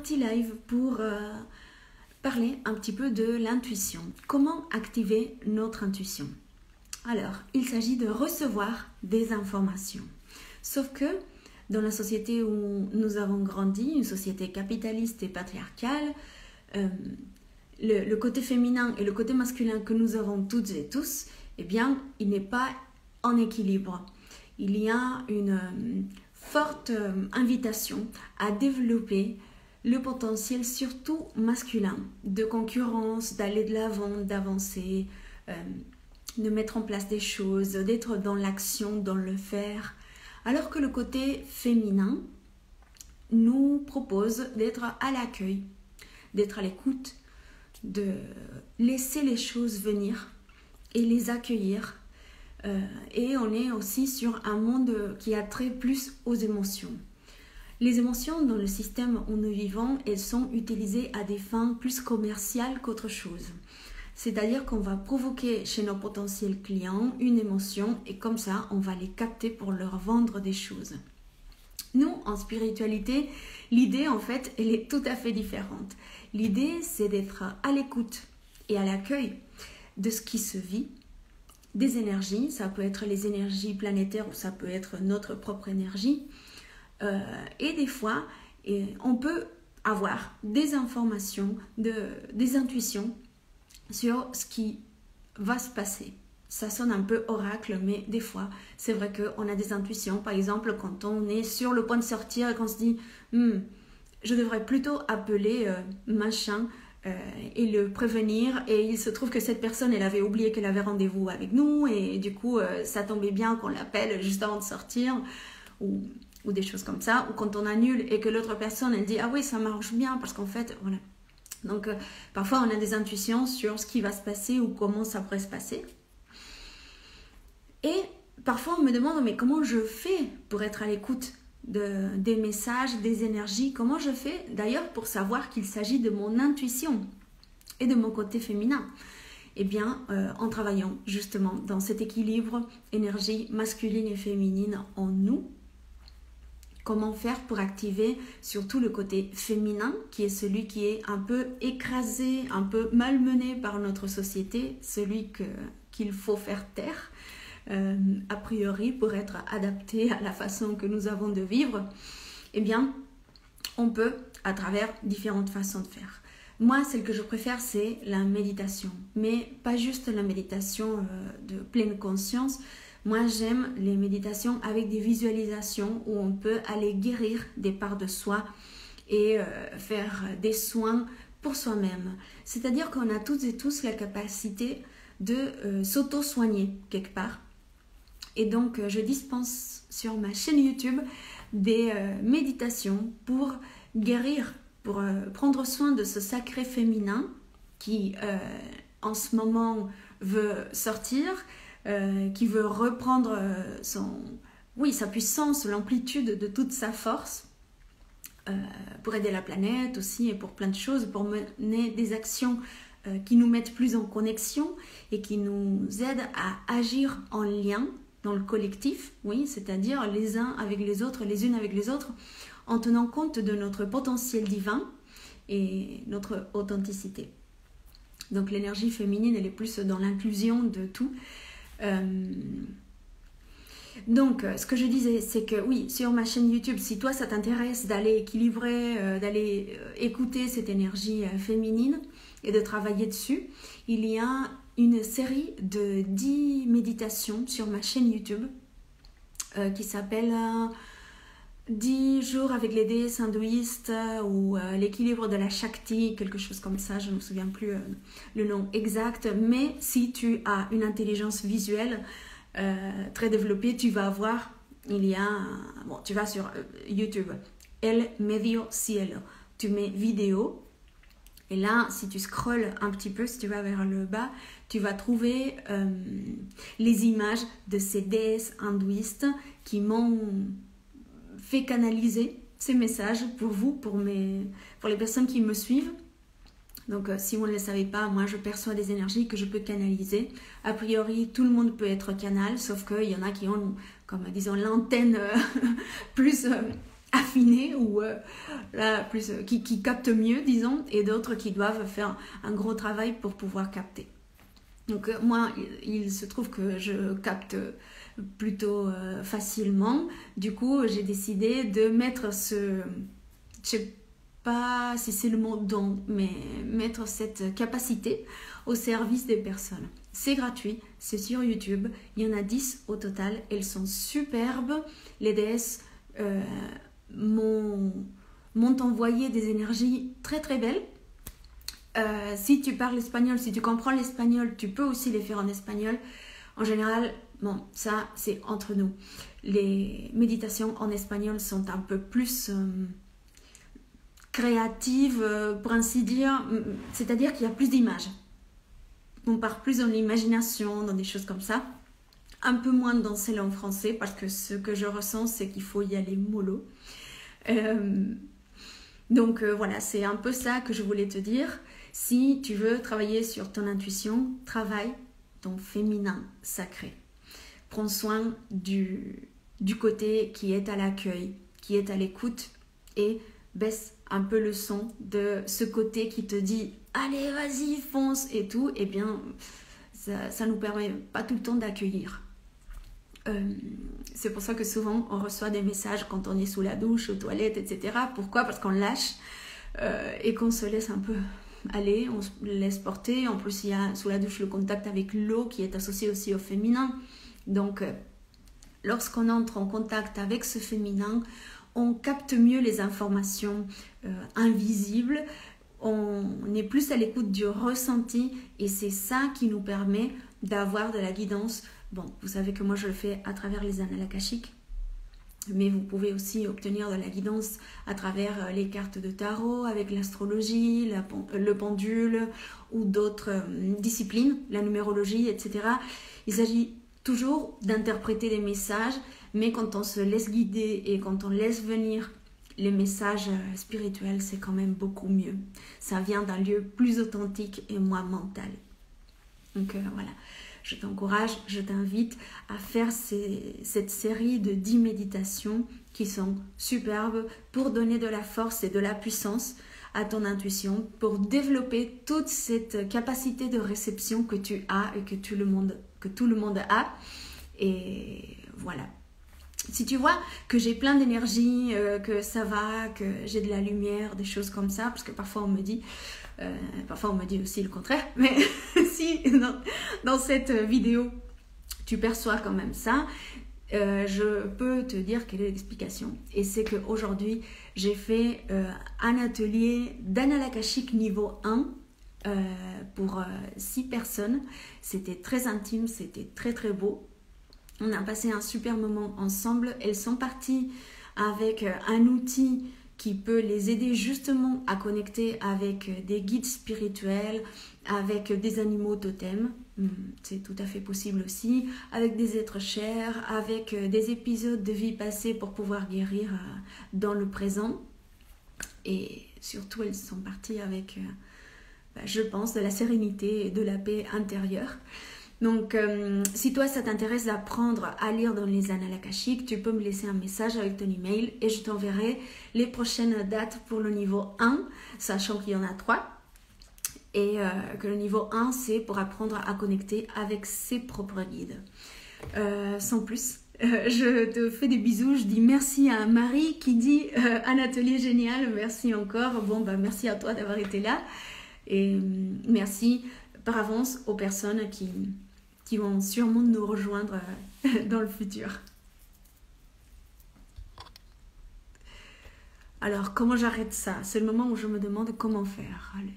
petit live pour parler un petit peu de l'intuition. Comment activer notre intuition? Alors, il s'agit de recevoir des informations. Sauf que dans la société où nous avons grandi, une société capitaliste et patriarcale, le côté féminin et le côté masculin que nous avons toutes et tous, eh bien, il n'est pas en équilibre. Il y a une forte invitation à développer le potentiel surtout masculin, de concurrence, d'aller de l'avant, d'avancer, de mettre en place des choses, d'être dans l'action, dans le faire. Alors que le côté féminin nous propose d'être à l'accueil, d'être à l'écoute, de laisser les choses venir et les accueillir. Et on est aussi sur un monde qui a trait plus aux émotions. Les émotions dans le système où nous vivons, elles sont utilisées à des fins plus commerciales qu'autre chose. C'est-à-dire qu'on va provoquer chez nos potentiels clients une émotion et comme ça, on va les capter pour leur vendre des choses. Nous, en spiritualité, l'idée en fait, elle est tout à fait différente. L'idée, c'est d'être à l'écoute et à l'accueil de ce qui se vit, des énergies, ça peut être les énergies planétaires ou ça peut être notre propre énergie. Et des fois, on peut avoir des informations, des intuitions sur ce qui va se passer. Ça sonne un peu oracle, mais des fois, c'est vrai qu'on a des intuitions. Par exemple, quand on est sur le point de sortir et qu'on se dit « je devrais plutôt appeler machin », et le prévenir, et il se trouve que cette personne elle avait oublié qu'elle avait rendez-vous avec nous et du coup ça tombait bien qu'on l'appelle juste avant de sortir ou des choses comme ça, ou quand on annule et que l'autre personne elle dit ah oui ça marche bien parce qu'en fait voilà. Donc parfois on a des intuitions sur ce qui va se passer ou comment ça pourrait se passer, et parfois on me demande mais comment je fais pour être à l'écoute des messages, des énergies, comment je fais d'ailleurs pour savoir qu'il s'agit de mon intuition et de mon côté féminin? Eh bien, en travaillant justement dans cet équilibre énergie masculine et féminine en nous. Comment faire pour activer surtout le côté féminin qui est celui qui est un peu écrasé, un peu malmené par notre société, celui qu'il faut faire taire. A priori pour être adapté à la façon que nous avons de vivre, eh bien on peut à travers différentes façons de faire. Moi celle que je préfère c'est la méditation, mais pas juste la méditation de pleine conscience. Moi j'aime les méditations avec des visualisations où on peut aller guérir des parts de soi et faire des soins pour soi-même. C'est-à-dire qu'on a toutes et tous la capacité de s'auto-soigner quelque part. Et donc, je dispense sur ma chaîne YouTube des méditations pour guérir, pour prendre soin de ce sacré féminin qui, en ce moment, veut sortir, qui veut reprendre sa puissance, l'amplitude de toute sa force, pour aider la planète aussi et pour plein de choses, pour mener des actions qui nous mettent plus en connexion et qui nous aident à agir en lien dans le collectif, oui, c'est-à-dire les uns avec les autres, les unes avec les autres, en tenant compte de notre potentiel divin et notre authenticité. Donc l'énergie féminine, elle est plus dans l'inclusion de tout. Donc, ce que je disais, c'est que oui, sur ma chaîne YouTube, si toi ça t'intéresse d'aller équilibrer, d'aller écouter cette énergie féminine et de travailler dessus, il y a une série de 10 méditations sur ma chaîne YouTube qui s'appelle 10 jours avec les déesses hindouistes ou l'équilibre de la Shakti, quelque chose comme ça, je ne me souviens plus le nom exact, mais si tu as une intelligence visuelle très développée, tu vas voir, tu vas sur YouTube, El Medio Cielo, tu mets vidéo. Et là, si tu scrolles un petit peu, si tu vas vers le bas, tu vas trouver les images de ces déesses hindouistes qui m'ont fait canaliser ces messages pour vous, pour les personnes qui me suivent. Donc, si vous ne le savez pas, moi, je perçois des énergies que je peux canaliser. A priori, tout le monde peut être canal, sauf qu'il y en a qui ont, comme disons, l'antenne plus affinés ou qui captent mieux, disons, et d'autres qui doivent faire un gros travail pour pouvoir capter. Donc moi, il se trouve que je capte plutôt facilement. Du coup, j'ai décidé de mettre je sais pas si c'est le mot don, mais mettre cette capacité au service des personnes. C'est gratuit, c'est sur YouTube. Il y en a 10 au total. Elles sont superbes. Les déesses m'ont envoyé des énergies très très belles. Si tu parles espagnol, si tu comprends l'espagnol, tu peux aussi les faire en espagnol. En général, bon, ça c'est entre nous. Les méditations en espagnol sont un peu plus créatives, pour ainsi dire, c'est-à-dire qu'il y a plus d'images. On part plus dans l'imagination, dans des choses comme ça. Un peu moins dans celle en français, parce que ce que je ressens, c'est qu'il faut y aller mollo. Donc voilà, c'est un peu ça que je voulais te dire. Si tu veux travailler sur ton intuition, travaille ton féminin sacré. Prends soin du côté qui est à l'accueil, qui est à l'écoute, et baisse un peu le son de ce côté qui te dit « Allez, vas-y, fonce » et tout. Eh bien, ça nous permet pas tout le temps d'accueillir. C'est pour ça que souvent on reçoit des messages quand on est sous la douche, aux toilettes, etc. Pourquoi? Parce qu'on lâche et qu'on se laisse un peu aller, on se laisse porter. En plus, il y a sous la douche le contact avec l'eau qui est associé aussi au féminin. Donc, lorsqu'on entre en contact avec ce féminin, on capte mieux les informations invisibles, on est plus à l'écoute du ressenti et c'est ça qui nous permet d'avoir de la guidance. Bon, vous savez que moi je le fais à travers les annales akashiques, mais vous pouvez aussi obtenir de la guidance à travers les cartes de tarot, avec l'astrologie, le pendule ou d'autres disciplines, la numérologie, etc. Il s'agit toujours d'interpréter les messages, mais quand on se laisse guider et quand on laisse venir les messages spirituels, c'est quand même beaucoup mieux. Ça vient d'un lieu plus authentique et moins mental. Donc voilà. Je t'encourage, je t'invite à faire cette série de 10 méditations qui sont superbes pour donner de la force et de la puissance à ton intuition, pour développer toute cette capacité de réception que tu as et que tout le monde a. Et voilà. Si tu vois que j'ai plein d'énergie, que ça va, que j'ai de la lumière, des choses comme ça, parce que parfois on me dit aussi le contraire, mais si dans cette vidéo tu perçois quand même ça, je peux te dire quelle est l'explication. Et c'est qu'aujourd'hui j'ai fait un atelier d'annales akashiques niveau 1 pour 6 personnes. C'était très intime, c'était très très beau. On a passé un super moment ensemble. Elles sont parties avec un outil qui peut les aider justement à connecter avec des guides spirituels, avec des animaux totems. C'est tout à fait possible aussi, avec des êtres chers, avec des épisodes de vie passée pour pouvoir guérir dans le présent. Et surtout, elles sont parties avec, je pense, de la sérénité et de la paix intérieure. Donc, si toi, ça t'intéresse d'apprendre à lire dans les annales akashiques, tu peux me laisser un message avec ton email et je t'enverrai les prochaines dates pour le niveau 1, sachant qu'il y en a 3. Et que le niveau 1, c'est pour apprendre à connecter avec ses propres guides. Sans plus, je te fais des bisous. Je dis merci à Marie qui dit un atelier génial. Merci encore. Bon, merci à toi d'avoir été là. Et merci par avance aux personnes qui vont sûrement nous rejoindre dans le futur. Alors, comment j'arrête ça? C'est le moment où je me demande comment faire. Allez.